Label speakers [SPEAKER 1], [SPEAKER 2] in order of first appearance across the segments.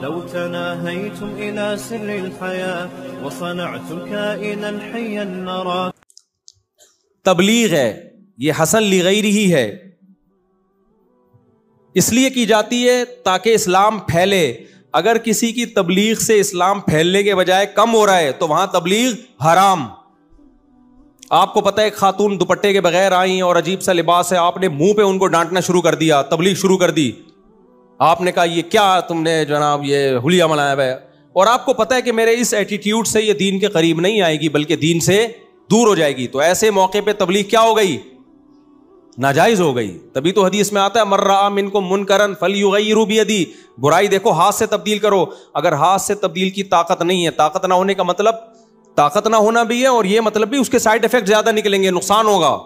[SPEAKER 1] لو تناهيتم إلى سر الحياة وصنعتم كائنا حيا نرى.
[SPEAKER 2] تبلیغ ہے یہ حسن لغیرہ ہی ہے، اس لیے کی جاتی ہے تاکہ اسلام پھیلے. اگر کسی کی تبلیغ سے اسلام پھیلنے کے بجائے کم ہو رہا ہے تو وہاں تبلیغ حرام. آپ کو پتہ ہے ایک خاتون دوپٹے کے بغیر آئیں اور عجیب سا لباس ہے، آپ نے منہ پہ ان کو ڈانٹنا شروع کر دیا، تبلیغ شروع کر دی. آپ نے کہا یہ کیا تم نے جناب یہ حلیہ منایا ہوا ہے، اور آپ کو پتہ ہے کہ میرے اس ایٹیٹیوڈ سے یہ دین کے قریب نہیں آئے گی بلکہ دین سے دور ہو جائے گی. تو ایسے موقع پہ تبلیغ کیا ہو گئی؟ ناجائز ہو گئی. تبھی تو حدیث میں آتا ہے من رأى منکم منکرا فلیغیرہ بیدہ، برائی دیکھو ہاتھ سے تبدیل کرو. اگر ہاتھ سے تبدیل کی طاقت نہیں ہے، طاقت نہ ہونے کا مطلب طاقت نہ ہونا بھی ہے، اور یہ مطلب بھی اس کے سائڈ افیکٹ زیادہ نکلیں گے، نقصان ہوگا.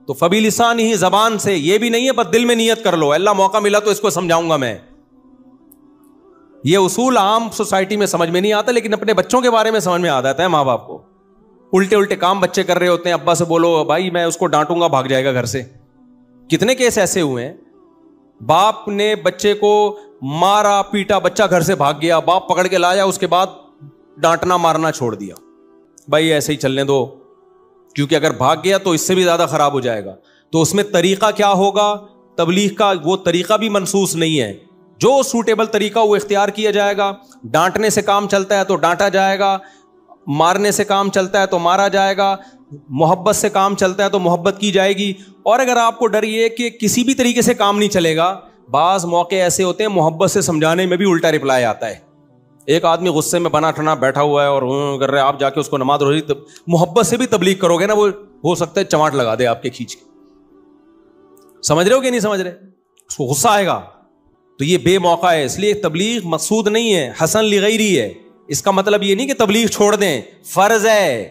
[SPEAKER 2] تو فبلسانہ ہی، زبان سے، یہ بھی نہیں ہے بس دل میں نیت کر لو اللہ موقع ملا تو اس کو سمجھاؤں گا میں. یہ اصول عام سوسائٹی میں سمجھ میں نہیں آتا، لیکن اپنے بچوں کے بارے میں سمجھ میں آ جاتا ہے ماں باپ کو. الٹے الٹے کام بچے کر رہے ہوتے ہیں، ابا سے بولو بھائی میں اس کو ڈانٹوں گا، بھاگ جائے گا گھر سے. کتنے کیس ایسے ہوئے ہیں باپ نے بچے کو مارا پیٹا، بچہ گھر سے بھاگ گیا، باپ پکڑ کے لایا، اس کے بعد ڈانٹنا مارنا چھوڑ دیا. بھائی ایسے ہی چلنے دو، کیونکہ اگر بھاگ گیا تو اس سے بھی زیادہ خراب ہو جائے گا. تو اس میں طریقہ کیا ہوگا تبلیغ کا؟ وہ طریقہ بھی منسوس نہیں ہے، جو سوٹیبل طریقہ وہ اختیار کیا جائے گا. ڈانٹنے سے کام چلتا ہے تو ڈانٹا جائے گا، مارنے سے کام چلتا ہے تو مارا جائے گا، محبت سے کام چلتا ہے تو محبت کی جائے گی. اور اگر آپ کو ڈر یہ کہ کسی بھی طریقے سے کام نہیں چلے گا، بعض موقع ایسے ہوتے ہیں محبت سے سمجھانے میں بھی الٹا رپلائی آتا ہے. ایک آدمی غصے میں بنا ٹھنا بیٹھا ہوا ہے اور کر رہے، آپ جا کے اس کو نماز روزی محبت سے بھی تبلیغ کرو گے نا، وہ ہو سکتا ہے چماٹ لگا دے آپ کے کھینچ کے. سمجھ رہے ہو کہ نہیں سمجھ رہے؟ اس کو غصہ آئے گا. تو یہ بے موقع ہے، اس لیے تبلیغ مقصود نہیں ہے، حسن لغیرہ ہے. اس کا مطلب یہ نہیں کہ تبلیغ چھوڑ دیں، فرض ہے.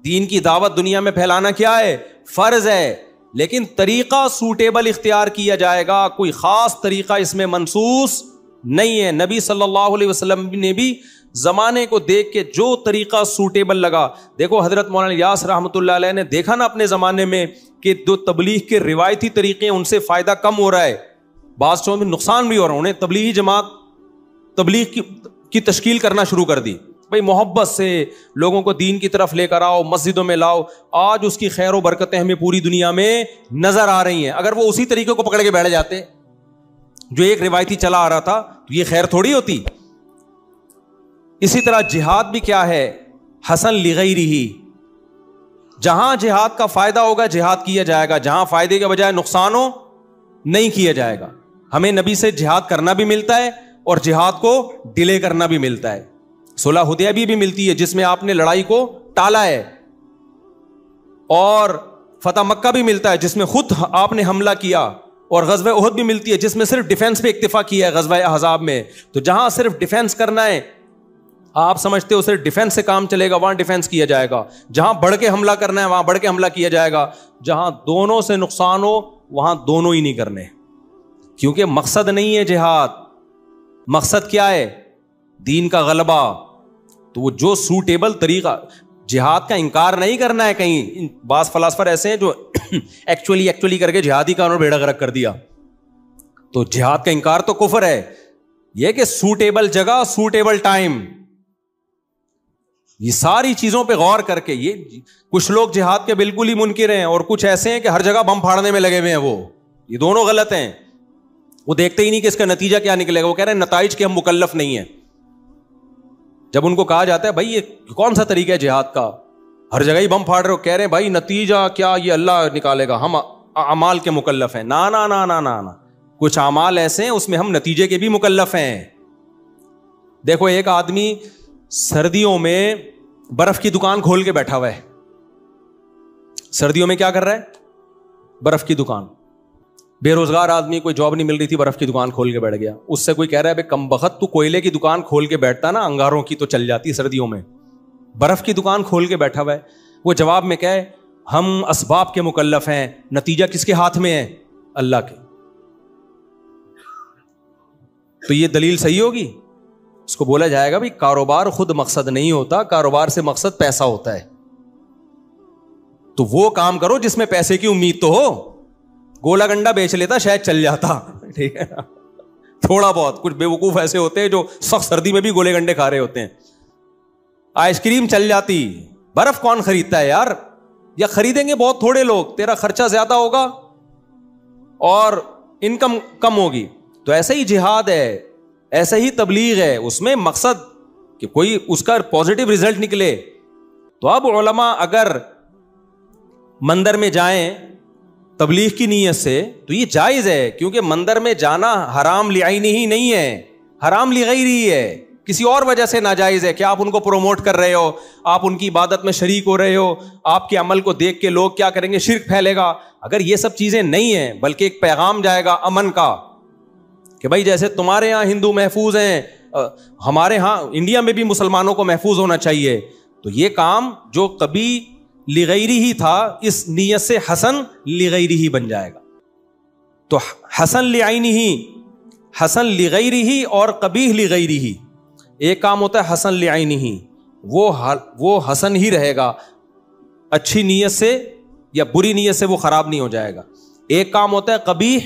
[SPEAKER 2] دین کی دعوت دنیا میں پھیلانا کیا ہے؟ فرض ہے. لیکن طریقہ سوٹیبل اختیار کیا جائے گا، کوئی خاص طریقہ اس میں منسوس نہیں ہے. نبی صلی اللہ علیہ وسلم نے بھی زمانے کو دیکھ کے جو طریقہ سوٹیبل لگا. دیکھو حضرت مولانا الیاس رحمۃ اللہ علیہ نے دیکھا نا اپنے زمانے میں کہ جو تبلیغ کے روایتی طریقے ان سے فائدہ کم ہو رہا ہے، بعض چیزوں میں نقصان بھی ہو رہا ہے. انہیں تبلیغی جماعت تبلیغ کی تشکیل کرنا شروع کر دی. بھائی محبت سے لوگوں کو دین کی طرف لے کر آؤ، مسجدوں میں لاؤ. آج اس کی خیر و برکتیں ہمیں پوری دنیا میں نظر آ رہی ہیں. اگر وہ اسی طریقے کو پکڑ کے بیٹھ جاتے جو ایک روایتی چلا آ رہا تھا تو یہ خیر تھوڑی ہوتی. اسی طرح جہاد بھی کیا ہے؟ حسن لغیرہ. جہاں جہاد کا فائدہ ہوگا جہاد کیا جائے گا، جہاں فائدے کے بجائے نقصان ہو نہیں کیا جائے گا. ہمیں نبی سے جہاد کرنا بھی ملتا ہے اور جہاد کو ڈیلے کرنا بھی ملتا ہے. صلح حدیبیہ بھی ملتی ہے جس میں آپ نے لڑائی کو ٹالا ہے، اور فتح مکہ بھی ملتا ہے جس میں خود آپ نے حملہ کیا، اور غزوہ احد بھی ملتی ہے جس میں صرف ڈیفنس پہ اکتفا کیا ہے غزوہ احزاب میں. تو جہاں صرف ڈیفنس کرنا ہے، آپ سمجھتے ہو صرف ڈیفنس سے کام چلے گا، وہاں ڈیفنس کیا جائے گا. جہاں بڑھ کے حملہ کرنا ہے وہاں بڑھ کے حملہ کیا جائے گا. جہاں دونوں سے نقصان ہو وہاں دونوں ہی نہیں کرنے، کیونکہ مقصد نہیں ہے جہاد. مقصد کیا ہے؟ دین کا غلبہ. تو وہ جو سوٹیبل طریقہ، جہاد کا انکار نہیں کرنا ہے. کہیں بعض فلاسفر ایسے ہیں جو ایکچولی کر کے جہادی کا انہوں نے بیڑا غرق کر دیا. تو جہاد کا انکار تو کفر ہے. یہ کہ سوٹیبل جگہ، سوٹیبل ٹائم، یہ ساری چیزوں پہ غور کر کے. یہ کچھ لوگ جہاد کے بالکل ہی منکر ہیں اور کچھ ایسے ہیں کہ ہر جگہ بم پھاڑنے میں لگے ہوئے ہیں. وہ یہ دونوں غلط ہیں. وہ دیکھتے ہی نہیں کہ اس کا نتیجہ کیا نکلے گا. وہ کہہ رہے ہیں نتائج کے ہم مکلف نہیں ہیں. جب ان کو کہا جاتا ہے بھائی یہ کون سا طریقہ ہے جہاد کا، ہر جگہ ہی بم پھاڑ رہے ہو، کہہ رہے ہیں بھائی نتیجہ کیا یہ اللہ نکالے گا، ہم اعمال کے مکلف ہیں. نا نا نا نا نا نا، کچھ اعمال ایسے ہیں اس میں ہم نتیجے کے بھی مکلف ہیں. دیکھو ایک آدمی سردیوں میں برف کی دکان کھول کے بیٹھا ہوا ہے. سردیوں میں کیا کر رہا ہے؟ برف کی دکان. بے روزگار آدمی، کوئی جاب نہیں مل رہی تھی، برف کی دکان کھول کے بیٹھ گیا. اس سے کوئی کہہ رہا ہے بے کم بخت تو کوئلے کی دکان کھول کے بیٹھتا نا، انگاروں کی تو چل جاتی سردیوں میں، برف کی دکان کھول کے بیٹھا ہوا ہے. وہ جواب میں کہے ہم اسباب کے مکلف ہیں، نتیجہ کس کے ہاتھ میں ہے؟ اللہ کے. تو یہ دلیل صحیح ہوگی؟ اس کو بولا جائے گا بھائی کاروبار خود مقصد نہیں ہوتا، کاروبار سے مقصد پیسہ ہوتا ہے. تو وہ کام کرو جس میں پیسے کی امید تو ہو. گولا گنڈا بیچ لیتا شاید چل جاتا، ٹھیک ہے نا. تھوڑا بہت. کچھ بیوقوف ایسے ہوتے ہیں جو سخت سردی میں بھی گولے گنڈے کھا رہے ہوتے ہیں. آئس کریم چل جاتی, برف کون خریدتا ہے یار؟ یا خریدیں گے بہت تھوڑے لوگ, تیرا خرچہ زیادہ ہوگا اور انکم کم ہوگی. تو ایسا ہی جہاد ہے, ایسا ہی تبلیغ ہے, اس میں مقصد کہ کوئی اس کا پازیٹو ریزلٹ نکلے. تو اب علماء اگر مندر میں جائیں تبلیغ کی نیت سے تو یہ جائز ہے, کیونکہ مندر میں جانا حرام لعینہ ہی نہیں ہے, حرام لغیرہ ہی ہے, کسی اور وجہ سے ناجائز ہے کہ آپ ان کو پروموٹ کر رہے ہو, آپ ان کی عبادت میں شریک ہو رہے ہو, آپ کے عمل کو دیکھ کے لوگ کیا کریں گے, شرک پھیلے گا. اگر یہ سب چیزیں نہیں ہیں بلکہ ایک پیغام جائے گا امن کا کہ بھائی جیسے تمہارے ہاں ہندو محفوظ ہیں, ہمارے ہاں انڈیا میں بھی مسلمانوں کو محفوظ ہونا چاہیے. تو یہ کام جو کبھی لغیری ہی تھا اس نیت سے حسن لغیری ہی بن جائے گا. تو حسن لعینہ ہی, حسن لغیری ہی اور قبیح لغیری ہی. ایک کام ہوتا ہے حسن لعینہ ہی, وہ حسن ہی رہے گا, اچھی نیت سے یا بری نیت سے وہ خراب نہیں ہو جائے گا. ایک کام ہوتا ہے قبیح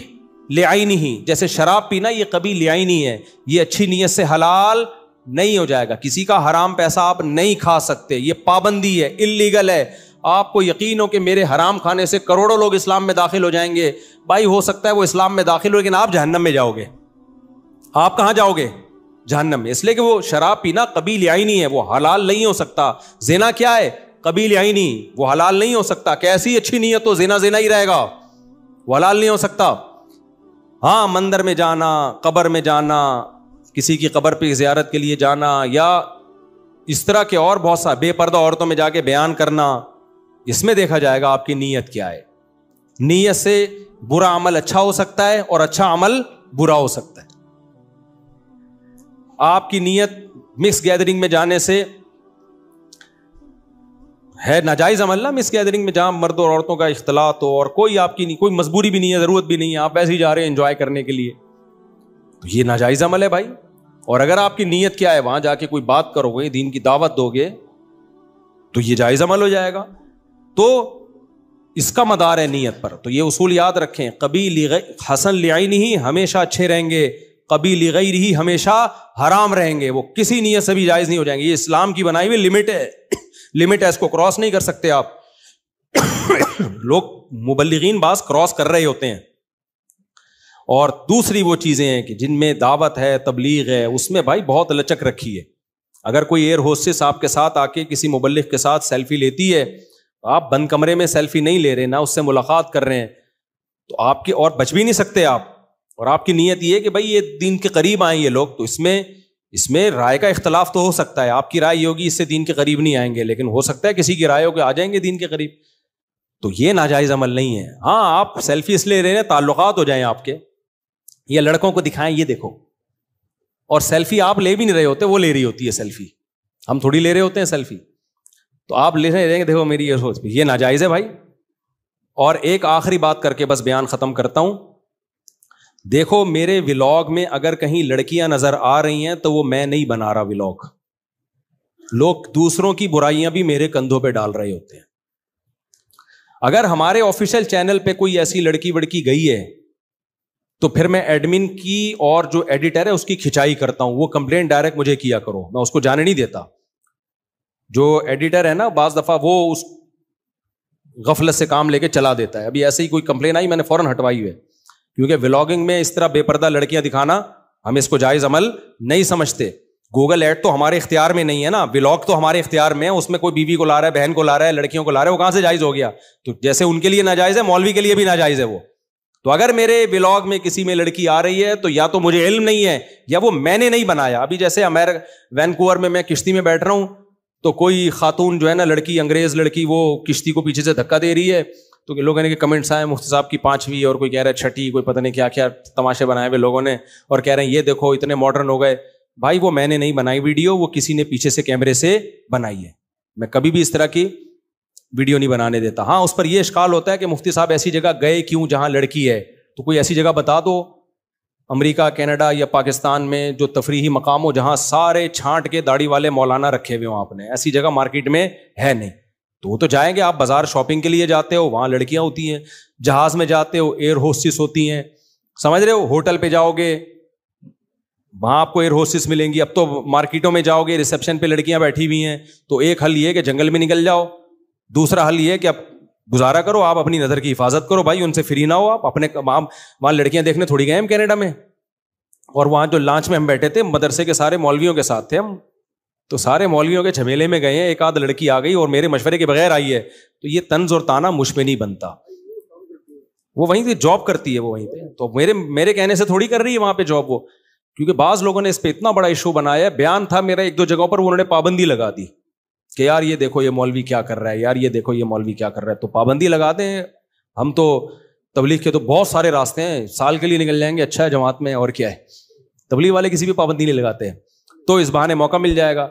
[SPEAKER 2] لعینہ ہی, جیسے شراب پینا یہ قبیح لعینی ہے, یہ اچھی نیت سے حلال نہیں ہو جائے گا. کسی کا حرام پیسہ آپ نہیں کھا سکتے, یہ پابندی ہے, اللیگل ہے. آپ کو یقین ہو کہ میرے حرام کھانے سے کروڑوں لوگ اسلام میں داخل ہو جائیں گے, بھائی ہو سکتا ہے وہ اسلام میں داخل ہو لیکن آپ جہنم میں جاؤ گے. آپ کہاں جاؤ گے؟ جہنم میں. اس لیے کہ وہ شراب پینا قبیح لعینی ہے, وہ حلال نہیں ہو سکتا. زنا کیا ہے؟ قبیح لعینی, وہ حلال نہیں ہو سکتا. کیسی اچھی نیت تو زنا زنا ہی رہے گا, وہ حلال نہیں ہو سکتا. ہاں مندر میں جانا, قبر میں جانا, کسی کی قبر پہ زیارت کے لیے جانا, یا اس طرح کے اور بہت سا بے پردہ عورتوں میں جا کے بیان کرنا, اس میں دیکھا جائے گا آپ کی نیت کیا ہے. نیت سے برا عمل اچھا ہو سکتا ہے اور اچھا عمل برا ہو سکتا ہے. آپ کی نیت مکس گیدرنگ میں جانے سے ہے ناجائز عمل نا, مکس گیدرنگ میں جہاں مرد اور عورتوں کا اختلاط ہو اور کوئی آپ کی کوئی مجبوری بھی نہیں ہے, ضرورت بھی نہیں ہے, آپ ایسے ہی جا رہے ہیں انجوائے کرنے کے لیے, تو یہ ناجائز عمل ہے بھائی. اور اگر آپ کی نیت کیا ہے, وہاں جا کے کوئی بات کرو گے, دین کی دعوت دو گے, تو یہ جائز عمل ہو جائے گا. تو اس کا مدار ہے نیت پر. تو یہ اصول یاد رکھیں, قبیح حسن لعینہ ہی ہمیشہ اچھے رہیں گے, قبیح لغیرہ ہی ہمیشہ حرام رہیں گے, وہ کسی نیت سے بھی جائز نہیں ہو جائیں گے. یہ اسلام کی بنائی ہوئی لمٹ ہے, لمٹ ہے, اس کو کراس نہیں کر سکتے آپ. لوگ مبلغین بعض کراس کر رہے ہوتے ہیں. اور دوسری وہ چیزیں ہیں کہ جن میں دعوت ہے, تبلیغ ہے, اس میں بھائی بہت لچک رکھی ہے. اگر کوئی ایئر ہوسٹس آپ کے ساتھ آ کے کسی مبلغ کے ساتھ سیلفی لیتی ہے, آپ بند کمرے میں سیلفی نہیں لے رہے, نہ اس سے ملاقات کر رہے ہیں, تو آپ کی اور بچ بھی نہیں سکتے آپ. اور آپ کی نیت یہ ہے کہ بھائی یہ دین کے قریب آئیں یہ لوگ, تو اس میں رائے کا اختلاف تو ہو سکتا ہے. آپ کی رائے ہوگی اس سے دین کے قریب نہیں آئیں گے, لیکن ہو سکتا ہے کسی کی رائے ہو کے آ جائیں گے دین کے قریب. تو یہ ناجائز عمل نہیں ہے. ہاں آپ سیلفی اس لیے لے رہے ہیں تعلقات ہو جائیں آپ کے, یا لڑکوں کو دکھائیں یہ دیکھو, اور سیلفی آپ لے بھی نہیں رہے ہوتے, وہ لے رہی ہوتی ہے سیلفی, ہم تھوڑی لے رہے ہوتے ہیں سیلفی, تو آپ لے رہے ہیں دیکھو میری یہ ناجائز ہے بھائی. اور ایک آخری بات کر کے بس بیان ختم کرتا ہوں. دیکھو میرے ولاگ میں اگر کہیں لڑکیاں نظر آ رہی ہیں تو وہ میں نہیں بنا رہا ولاگ, لوگ دوسروں کی برائیاں بھی میرے کندھوں پہ ڈال رہے ہوتے ہیں. اگر ہمارے آفیشیل چینل پہ کوئی ایسی لڑکی وڑکی گئی ہے تو پھر میں ایڈمن کی اور جو ایڈیٹر ہے اس کی کھچائی کرتا ہوں, وہ کمپلین ڈائریکٹ مجھے کیا کرو, میں اس کو جانے نہیں دیتا. جو ایڈیٹر ہے نا بعض دفعہ وہ اس غفلت سے کام لے کے چلا دیتا ہے. ابھی ایسے ہی کوئی کمپلین آئی, میں نے فوراً ہٹوائی ہے, کیونکہ ولاگنگ میں اس طرح بے پردہ لڑکیاں دکھانا ہم اس کو جائز عمل نہیں سمجھتے. گوگل ایڈ تو ہمارے اختیار میں نہیں ہے نا, ولاگ تو ہمارے اختیار میں ہے, اس میں کوئی بیوی کو لا رہا ہے, بہن کو لا رہا ہے, لڑکیوں کو لا رہا ہے, وہ کہاں سے جائز ہو گیا؟ تو جیسے ان کے لیے ناجائز ہے, مولوی کے لیے بھی ناجائز ہے وہ. تو اگر میرے ولاگ میں کسی میں لڑکی آ رہی ہے تو یا تو مجھے علم نہیں ہے یا وہ میں نے نہیں بنایا. ابھی جیسے وینکوور میں کشتی میں بیٹھ رہا ہوں, تو کوئی خاتون جو ہے نا لڑکی, انگریز لڑکی, وہ کشتی کو پیچھے سے دھکا دے رہی ہے, تو لوگوں نے کمنٹس آئے مفتی صاحب کی 5ویں, اور کوئی کہہ رہا ہے 6ٹھی, کوئی پتہ نہیں کیا کیا تماشے بنائے ہوئے لوگوں نے, اور کہہ رہے ہیں یہ دیکھو اتنے ماڈرن ہو گئے. بھائی وہ میں نے نہیں بنائی ویڈیو, وہ کسی نے پیچھے سے کیمرے سے بنائی ہے. میں کبھی بھی اس طرح کی ویڈیو نہیں بنانے دیتا. ہاں اس پر یہ اشکال ہوتا ہے کہ مفتی صاحب ایسی جگہ گئے کیوں جہاں لڑکی ہے, تو کوئی ایسی جگہ بتا دو امریکہ, کینیڈا یا پاکستان میں جو تفریحی مقام ہو جہاں سارے چھانٹ کے داڑھی والے مولانا رکھے ہوئے ہوں. آپ نے ایسی جگہ مارکیٹ میں ہے نہیں, تو وہ تو جائیں گے. آپ بازار شاپنگ کے لیے جاتے ہو, وہاں لڑکیاں ہوتی ہیں. جہاز میں جاتے ہو, ایئر ہوسٹس ہوتی ہیں, سمجھ رہے ہو. ہوٹل پہ جاؤ گے, وہاں آپ کو ایئر ہوسٹس ملیں گی. اب تو مارکیٹوں میں جاؤ گے, ریسیپشن پہ لڑکیاں بیٹھی ہوئی ہیں, تو ایک حل یہ ہے کہ جنگل میں نکل جاؤ, دوسرا حل یہ ہے کہ اب گزارا کرو, آپ اپنی نظر کی حفاظت کرو بھائی, ان سے فری نہ ہو آپ اپنے. وہاں لڑکیاں دیکھنے تھوڑی گئے ہم کینیڈا میں, اور وہاں جو لانچ میں ہم بیٹھے تھے مدرسے کے سارے مولویوں کے ساتھ تھے ہم, تو سارے مولویوں کے جھمیلے میں گئے ہیں, ایک آدھ لڑکی آ گئی اور میرے مشورے کے بغیر آئی ہے, تو یہ طنز اور طعنہ مجھ پہ نہیں بنتا. وہ وہیں پہ جاب کرتی ہے, وہ وہیں پہ, تو میرے کہنے سے تھوڑی کر رہی ہے وہاں پہ جاب وہ, کیونکہ بعض لوگوں نے اس پہ اتنا بڑا ایشو بنایا ہے. بیان تھا میرا ایک دو جگہوں پر, انہوں نے پابندی لگا دی کہ یار یہ دیکھو یہ مولوی کیا کر رہا ہے, یار یہ دیکھو یہ مولوی کیا کر رہا ہے, تو پابندی لگا دیں. ہم تو تبلیغ کے تو بہت سارے راستے ہیں, سال کے لیے نکل جائیں گے, اچھا ہے جماعت میں, اور کیا ہے, تبلیغ والے کسی بھی پابندی نہیں لگاتے ہیں, تو اس بہانے موقع مل جائے گا.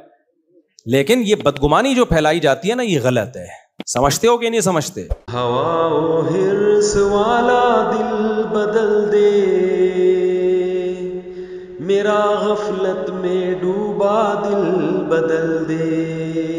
[SPEAKER 2] لیکن یہ بدگمانی جو پھیلائی جاتی ہے نا, یہ غلط ہے. سمجھتے ہو کہ نہیں سمجھتے؟
[SPEAKER 3] ہوا و حرص والا دل بدل دے, میرا غفلت میں ڈوبا دل بدل دے.